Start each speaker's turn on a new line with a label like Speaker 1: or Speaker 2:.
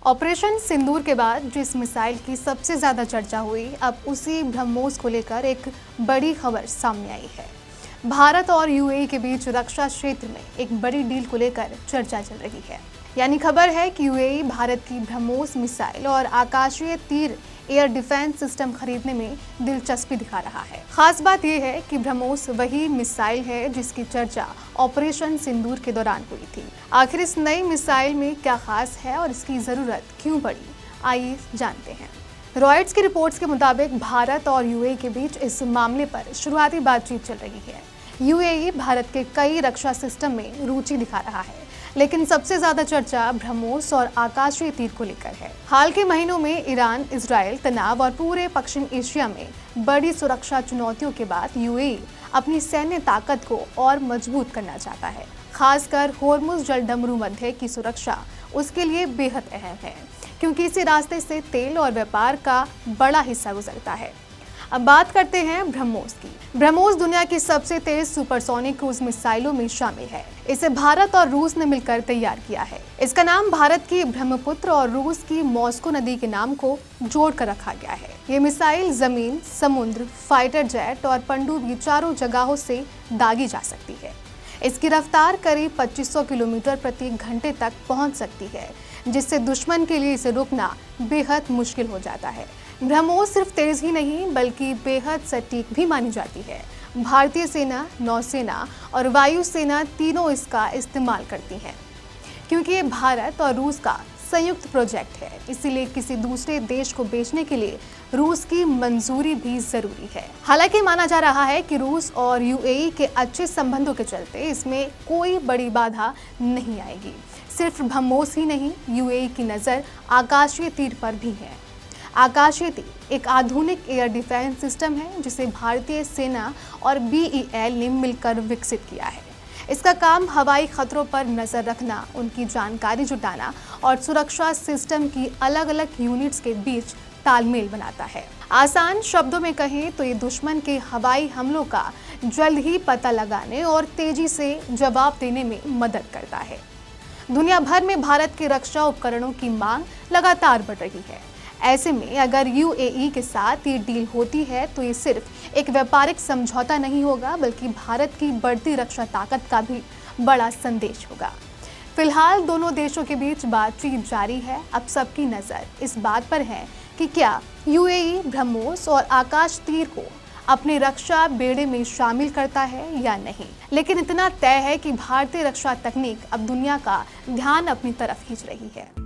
Speaker 1: Operation सिंदूर के बाद जिस मिसाइल की सबसे ज्यादा चर्चा हुई, अब उसी ब्रह्मोस को लेकर एक बड़ी खबर सामने आई है। भारत और यूएई के बीच रक्षा क्षेत्र में एक बड़ी डील को लेकर चर्चा चल रही है। यानी खबर है कि यूएई भारत की ब्रह्मोस मिसाइल और आकाशीय तीर एयर डिफेंस सिस्टम खरीदने में दिलचस्पी दिखा रहा है। खास बात यह है कि ब्रह्मोस वही मिसाइल है जिसकी चर्चा ऑपरेशन सिंदूर के दौरान हुई थी। आखिर इस नई मिसाइल में क्या खास है और इसकी जरूरत क्यों पड़ी, आइए जानते हैं। रॉयटर्स की रिपोर्ट्स के मुताबिक भारत और यूएई के बीच इस मामले पर शुरुआती बातचीत चल रही है। यूएई भारत के कई रक्षा सिस्टम में रुचि दिखा रहा है, लेकिन सबसे ज्यादा चर्चा ब्रह्मोस और आकाशीय तीर को लेकर है। हाल के महीनों में ईरान, इजराइल तनाव और पूरे पश्चिम एशिया में बड़ी सुरक्षा चुनौतियों के बाद यूएई अपनी सैन्य ताकत को और मजबूत करना चाहता है। खासकर होर्मुज जलडमरू मध्य की सुरक्षा उसके लिए बेहद अहम है, क्योंकि इसी रास्ते से तेल और व्यापार का बड़ा हिस्सा गुजरता है। अब बात करते हैं ब्रह्मोस की। ब्रह्मोस दुनिया की सबसे तेज सुपरसोनिक क्रूज मिसाइलों में शामिल है। इसे भारत और रूस ने मिलकर तैयार किया है। इसका नाम भारत की ब्रह्मपुत्र और रूस की मॉस्को नदी के नाम को जोड़कर रखा गया है। ये मिसाइल जमीन, समुद्र, फाइटर जेट और पनडुब्बी चारों जगहों से दागी जा सकती है। इसकी रफ्तार करीब 2500 किलोमीटर प्रति घंटे तक पहुंच सकती है, जिससे दुश्मन के लिए इसे रोकना बेहद मुश्किल हो जाता है। ब्रह्मोस सिर्फ तेज ही नहीं बल्कि बेहद सटीक भी मानी जाती है। भारतीय सेना, नौसेना और वायुसेना तीनों इसका इस्तेमाल करती हैं। क्योंकि ये भारत और रूस का संयुक्त प्रोजेक्ट है, इसीलिए किसी दूसरे देश को बेचने के लिए रूस की मंजूरी भी जरूरी है। हालांकि माना जा रहा है कि रूस और यूएई के अच्छे संबंधों के चलते इसमें कोई बड़ी बाधा नहीं आएगी। सिर्फ ब्रह्मोस ही नहीं, यूएई की नज़र आकाशीय तीर पर भी है। आकाशीय तीर एक आधुनिक एयर डिफेंस सिस्टम है जिसे भारतीय सेना और बीईएल ने मिलकर विकसित किया है। इसका काम हवाई खतरों पर नजर रखना, उनकी जानकारी जुटाना और सुरक्षा सिस्टम की अलग अलग यूनिट्स के बीच तालमेल बनाता है। आसान शब्दों में कहें तो ये दुश्मन के हवाई हमलों का जल्द ही पता लगाने और तेजी से जवाब देने में मदद करता है। दुनिया भर में भारत के रक्षा उपकरणों की मांग लगातार बढ़ रही है। ऐसे में अगर यूएई के साथ ये डील होती है तो ये सिर्फ एक व्यापारिक समझौता नहीं होगा, बल्कि भारत की बढ़ती रक्षा ताकत का भी बड़ा संदेश होगा। फिलहाल दोनों देशों के बीच बातचीत जारी है। अब सबकी नज़र इस बात पर है कि क्या यूएई ब्रह्मोस और आकाश तीर को अपने रक्षा बेड़े में शामिल करता है या नहीं। लेकिन इतना तय है कि भारतीय रक्षा तकनीक अब दुनिया का ध्यान अपनी तरफ खींच रही है।